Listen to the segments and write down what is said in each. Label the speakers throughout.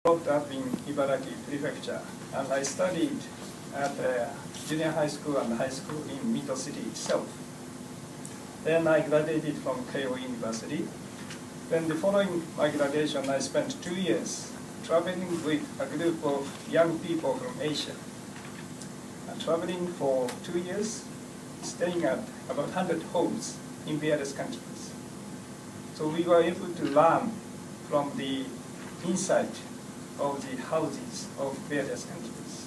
Speaker 1: brought up in Ibaraki Prefecture, and I studied at junior high school and high school in Mito City itself. Then I graduated from Keio University. Then the following my graduation, I spent 2 years traveling with a group of young people from Asia. Traveling for 2 years, staying at about 100 homes in various countries. So we were able to learn from the inside of the houses of various countries.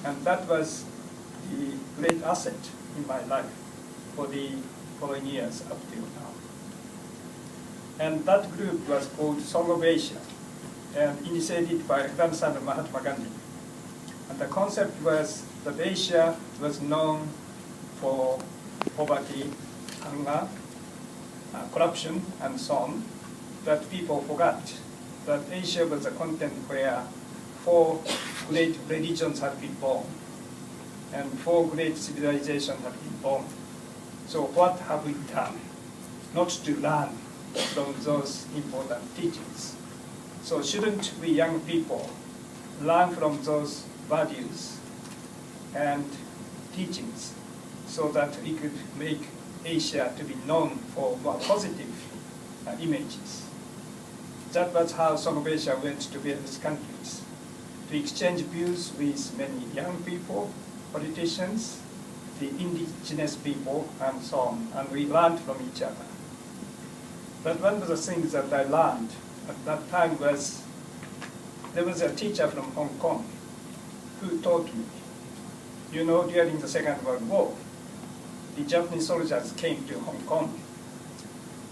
Speaker 1: And that was the great asset in my life for the following years up till now. And that group was called Song of Asia, and initiated by grandson of Mahatma Gandhi. And the concept was that Asia was known for poverty, hunger, corruption, and so on, that people forgot that Asia was a continent where 4 great religions had been born, and 4 great civilizations had been born. So what have we done not to learn from those important teachings? So shouldn't we young people learn from those values and teachings so that we could make Asia to be known for more positive images? That was how Song of Asia went to various countries, to exchange views with many young people, politicians, the indigenous people, and so on, and we learned from each other. But one of the things that I learned at that time was, there was a teacher from Hong Kong who taught me, you know, during the Second World War, the Japanese soldiers came to Hong Kong,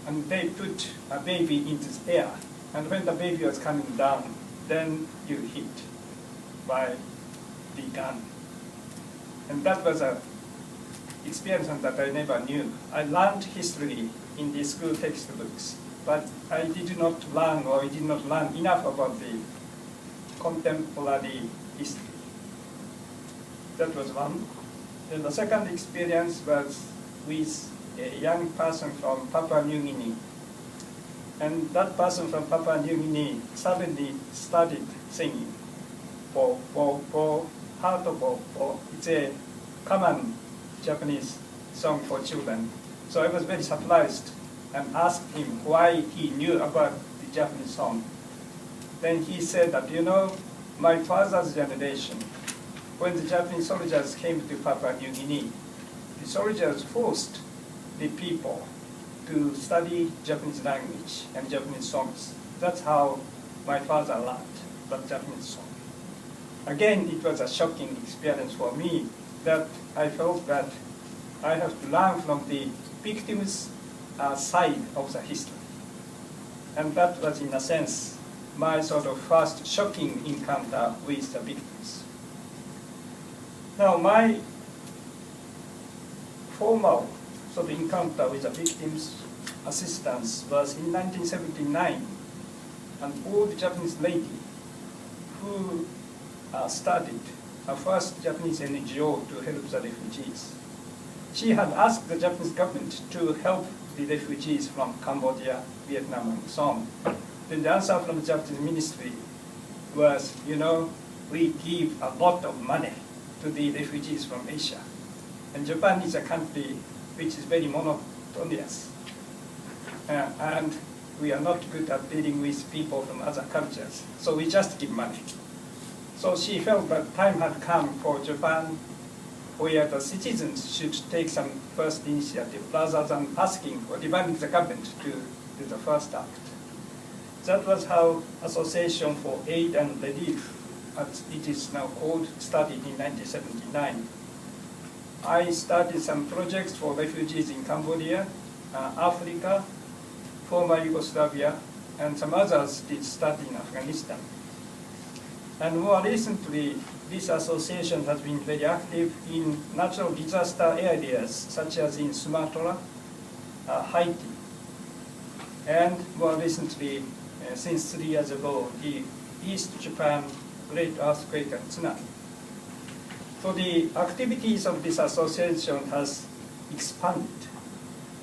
Speaker 1: and they put a baby into the air, and when the baby was coming down, then you hit by the gun. And that was an experience that I never knew. I learned history in the school textbooks, but I did not learn, or I did not learn enough about the contemporary history. That was one. Then the second experience was with a young person from Papua New Guinea. And that person from Papua New Guinea suddenly started singing, po, po, po, heart of po, po. It's a common Japanese song for children. So I was very surprised and asked him why he knew about the Japanese song. Then he said that, you know, my father's generation, when the Japanese soldiers came to Papua New Guinea, the soldiers forced the people to study Japanese language and Japanese songs. That's how my father learned that Japanese song. Again, it was a shocking experience for me, that I felt that I have to learn from the victims' side of the history. And that was, in a sense, my sort of first shocking encounter with the victims. Now, my formal sort of encounter with the victims' assistance was in 1979, an old Japanese lady who started her first Japanese NGO to help the refugees. She had asked the Japanese government to help the refugees from Cambodia, Vietnam, and so on. Then the answer from the Japanese ministry was, you know, we give a lot of money to the refugees from Asia. And Japan is a country which is very monotonous. And we are not good at dealing with people from other cultures, so we just give money. So she felt that time had come for Japan, where the citizens should take some first initiative rather than asking or demanding the government to do the first act. That was how Association for Aid and Relief, as it is now called, started in 1979. I started some projects for refugees in Cambodia, Africa, former Yugoslavia, and some others did start in Afghanistan. And more recently, this association has been very active in natural disaster areas, such as in Sumatra, Haiti, and more recently, since 3 years ago, the East Japan Great Earthquake and Tsunami. So the activities of this association has expanded.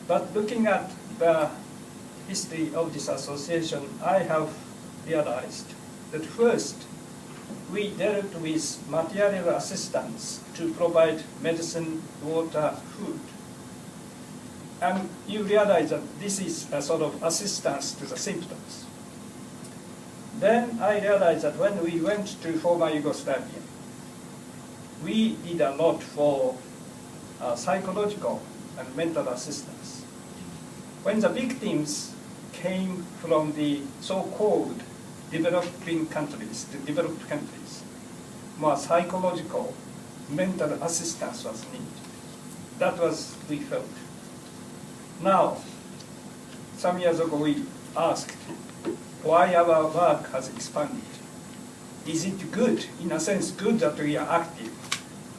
Speaker 1: But looking at the history of this association, I have realized that first, we dealt with material assistance to provide medicine, water, food. And you realize that this is a sort of assistance to the symptoms. Then I realized that when we went to former Yugoslavia, we did a lot for psychological and mental assistance. When the victims came from the so-called developing countries, the developed countries, more psychological, mental assistance was needed. That was we felt. Now, some years ago we asked why our work has expanded. Is it good, in a sense good that we are active?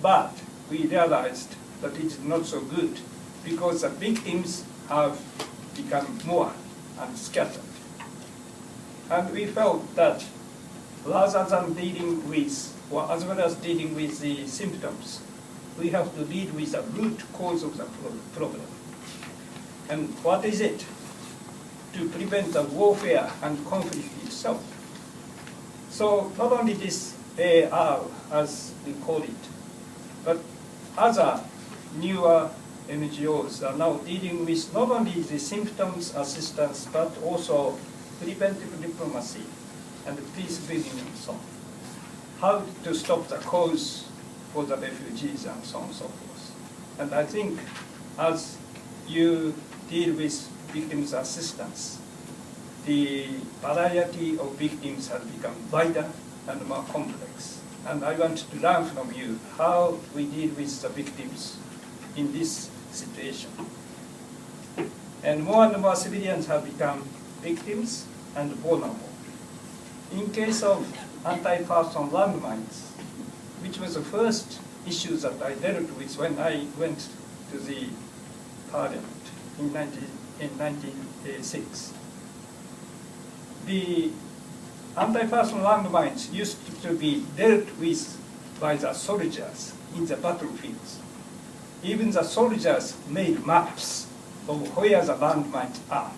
Speaker 1: But we realized that it is not so good because the victims have become more and scattered. And we felt that rather than dealing with, or as well as dealing with the symptoms, we have to deal with the root cause of the problem. And what is it? To prevent the warfare and conflict itself. So not only this AR, as we call it, but other newer NGOs are now dealing with not only the symptoms assistance, but also preventive diplomacy and peace building and so on. How to stop the cause for the refugees and so on and so forth. And I think as you deal with victims' assistance, the variety of victims has become wider and more complex. And I want to learn from you how we deal with the victims in this situation. And more civilians have become victims and vulnerable. In case of anti-person landmines, which was the first issue that I dealt with when I went to the parliament in 1996. The anti-person landmines used to be dealt with by the soldiers in the battlefields. Even the soldiers made maps of where the landmines are.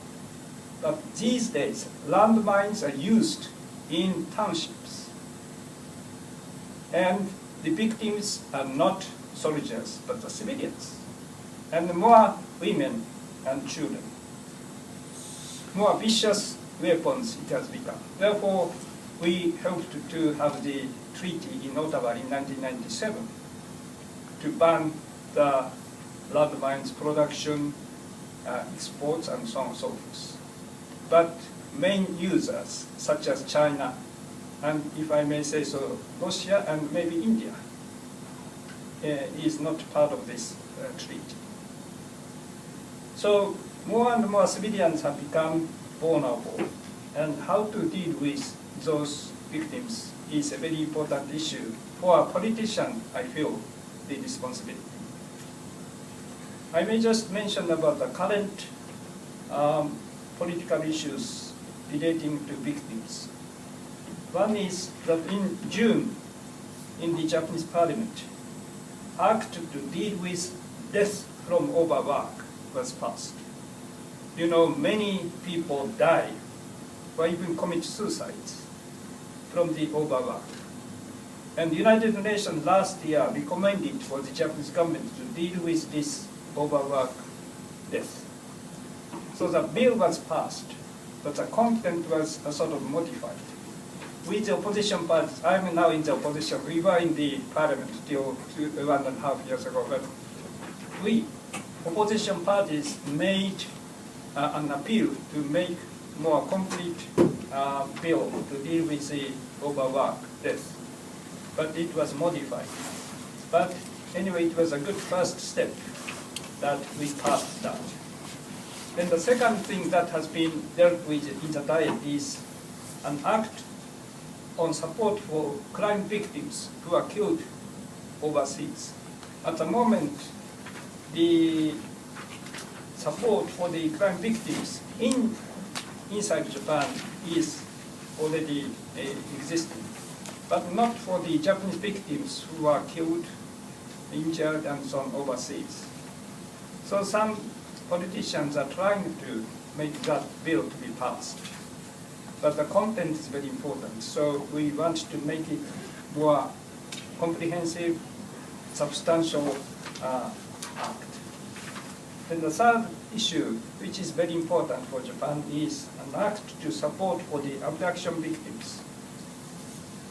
Speaker 1: But these days, landmines are used in townships. And the victims are not soldiers, but the civilians. And more women and children. More vicious weapons it has become. Therefore, we helped to have the treaty in Ottawa in 1997 to ban the landmines production, exports, and so on and so forth. But main users, such as China, and if I may say so, Russia and maybe India, is not part of this treaty. So more and more civilians have become vulnerable, and how to deal with those victims is a very important issue. For a politician, I feel the responsibility. I may just mention about the current political issues relating to victims. One is that in June, in the Japanese parliament, act to deal with death from overwork was passed. You know, many people die or even commit suicides from the overwork. And the United Nations last year recommended for the Japanese government to deal with this overwork death. So the bill was passed, but the content was sort of modified. With the opposition parties, I'm now in the opposition. We were in the parliament till 1.5 years ago, but we, opposition parties, made an appeal to make more complete bill to deal with the overwork death. But it was modified. But anyway, it was a good first step that we passed that. Then the second thing that has been dealt with in the diet is an act on support for crime victims who are killed overseas. At the moment, the support for the crime victims inside Japan is already existing, but not for the Japanese victims who are killed, injured, and so on overseas. So some politicians are trying to make that bill to be passed. but the content is very important. So we want to make it more comprehensive, substantial act. Then the third issue, which is very important for Japan, is an act to support for the abduction victims.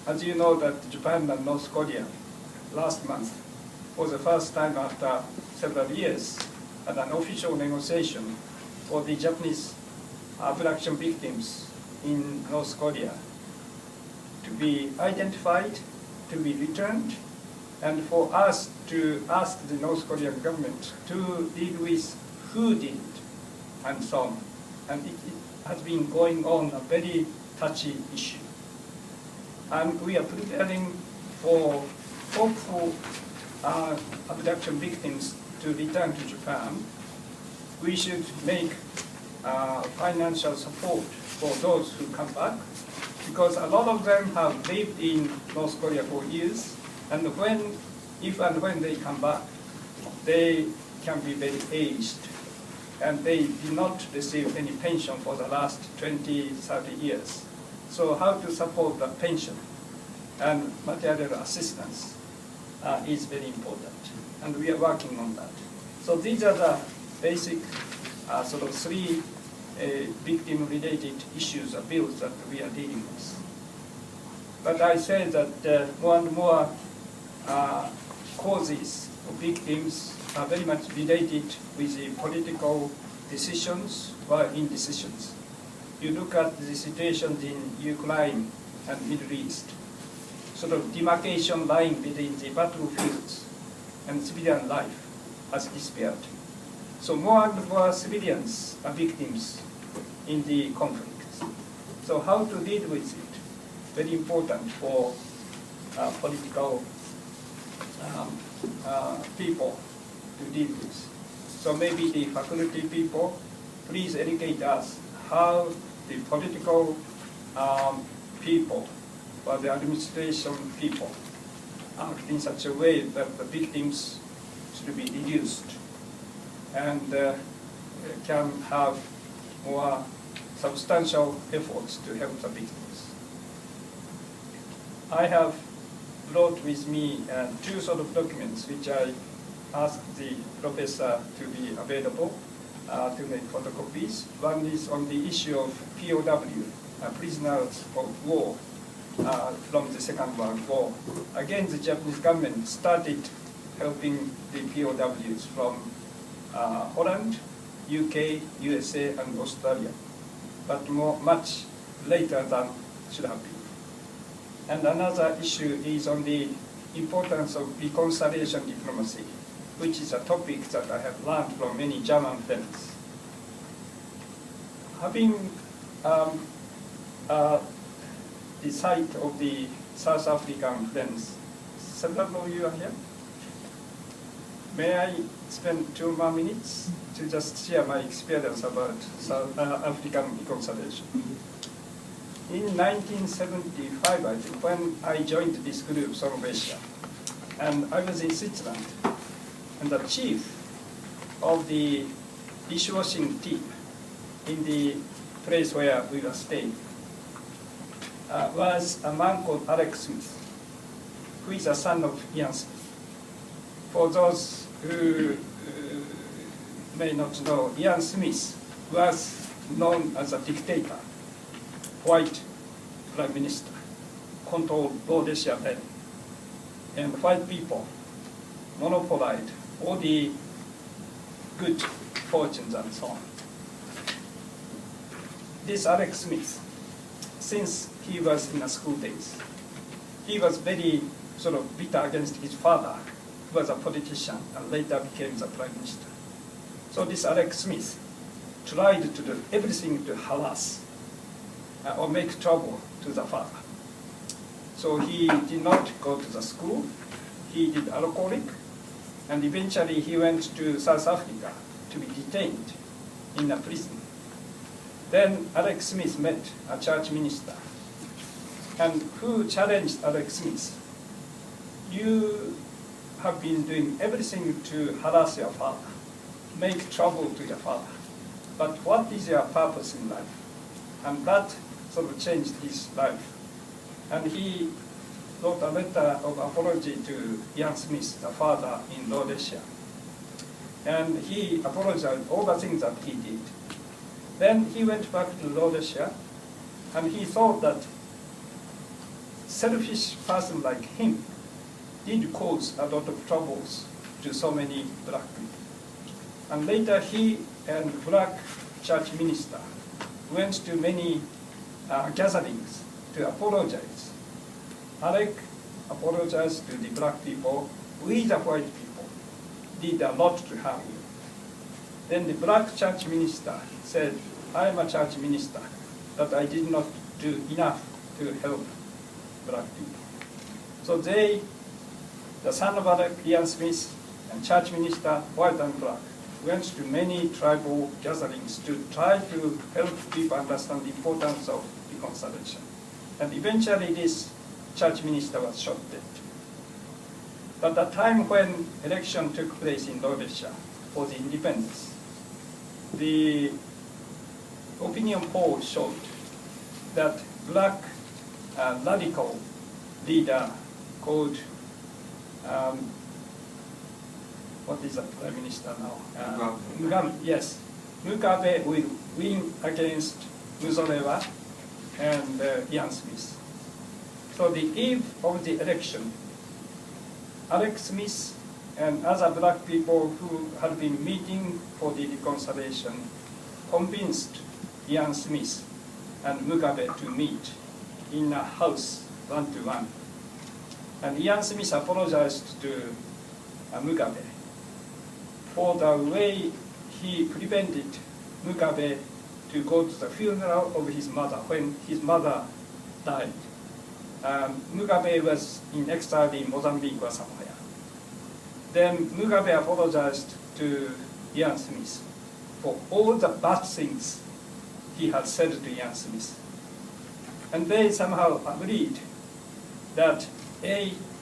Speaker 1: As you know that Japan and North Korea last month, for the first time after several years, had an official negotiation for the Japanese abduction victims in North Korea to be identified, to be returned, and for us to ask the North Korean government to deal with who did it, and so on. And it has been going on a very touchy issue. And we are preparing for hopeful abduction victims to return to Japan. We should make financial support for those who come back, because a lot of them have lived in North Korea for years, and if and when they come back, they can be very aged, and they did not receive any pension for the last 20, 30 years. So how to support the pension and material assistance is very important, and we are working on that. So these are the basic sort of three victim-related issues or bills that we are dealing with. But I say that more and more causes of victims are very much related with the political decisions or indecisions. You look at the situations in Ukraine and Middle East, sort of demarcation line between the battlefields and civilian life has disappeared. So more and more civilians are victims in the conflicts. So how to deal with it? Very important for political people to deal with. So maybe the faculty people, please educate us how the political people or the administration people act in such a way that the victims should be reduced and can have more substantial efforts to help the victims. I have brought with me two sort of documents which I asked the professor to be available to make photocopies. One is on the issue of POW, prisoners of war from the Second World War. Again, the Japanese government started helping the POWs from Holland, UK, USA, and Australia, but much later than should have been. And another issue is on the importance of reconciliation diplomacy, which is a topic that I have learned from many German friends. Having the sight of the South African friends, several of you are here. May I spend 2 more minutes to just share my experience about South African reconciliation? In 1975, I think, when I joined this group, Solomesha, and I was in Switzerland, and the chief of the dishwashing team in the place where we were staying was a man called Alex Smith, who is a son of Ian Smith. For those who may not know, Ian Smith was known as a dictator, white prime minister, controlled Rhodesia then, and white people monopolized all the good fortunes and so on. This Alex Smith, since he was in the school days, he was very sort of bitter against his father, who was a politician and later became the prime minister. So this Alex Smith tried to do everything to harass or make trouble to the father. So he did not go to the school, he did alcoholic, and eventually he went to South Africa to be detained in a prison. Then Alex Smith met a church minister, and who challenged Alex Smith? You have been doing everything to harass your father, make trouble to your father, but what is your purpose in life? And that sort of changed his life. And he wrote a letter of apology to Ian Smith, the father in Rhodesia. And he apologized all the things that he did. Then he went back to Rhodesia, and he thought that selfish person like him did cause a lot of troubles to so many black people. And later he and black church minister went to many gatherings to apologize. Alec apologized to the black people. We, the white people, did a lot to harm you. Then the black church minister said, I am a church minister, but I did not do enough to help black people. So they, the son of Alec, Ian Smith, and church minister, white and black, went to many tribal gatherings to try to help people understand the importance of reconciliation. And eventually this church minister was shot dead. But the time when election took place in Rhodesia for the independence, the opinion poll showed that black radical leader called what is the prime minister now? Mugabe, yes. Mugabe will win against Muzorewa and Ian Smith. So the eve of the election, Alex Smith and other black people who had been meeting for the reconciliation convinced Ian Smith and Mugabe to meet in a house one-to-one. And Ian Smith apologized to Mugabe for the way he prevented Mugabe to go to the funeral of his mother when his mother died. Mugabe was in exile in Mozambique or somewhere. Then Mugabe apologized to Ian Smith for all the bad things he had said to Ian Smith. And they somehow agreed that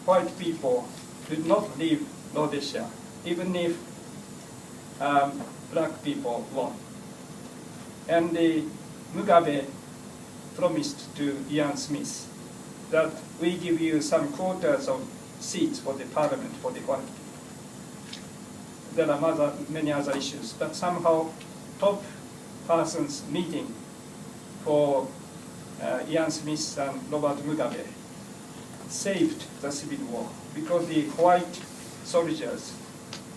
Speaker 1: white people did not leave Rhodesia, even if black people won. And Mugabe promised to Ian Smith that we give you some quotas of seats for the parliament for the white people. There are many other issues, but somehow top persons meeting for Ian Smith and Robert Mugabe saved the civil war because the white soldiers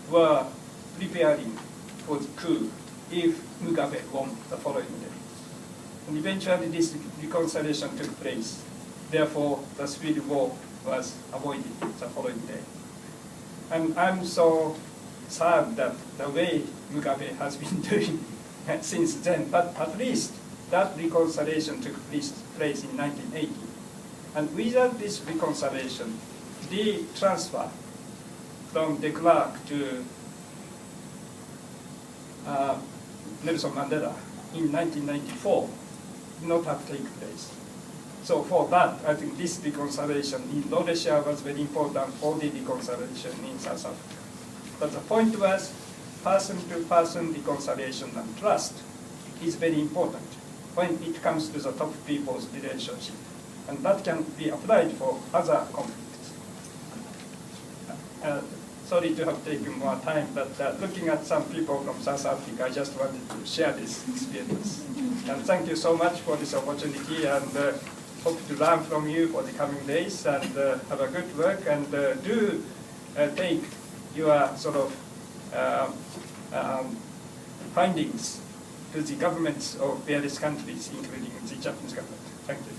Speaker 1: were preparing for the coup if Mugabe won the following day. And eventually this reconciliation took place. Therefore, the civil war was avoided the following day. And I'm so sad that the way Mugabe has been doing since then, but at least that reconciliation took place in 1980. And without this reconciliation, the transfer from de Klerk to Nelson Mandela in 1994 did not have taken place. So for that, I think this reconciliation in Rhodesia was very important for the reconciliation in South Africa. But the point was, person-to-person reconciliation and trust is very important when it comes to the top people's relationship. And that can be applied for other conflicts. Sorry to have taken more time, but looking at some people from South Africa, I just wanted to share this experience. And thank you so much for this opportunity, and hope to learn from you for the coming days, and have a good work, and do take your sort of findings to the governments of various countries, including the Japanese government. Thank you.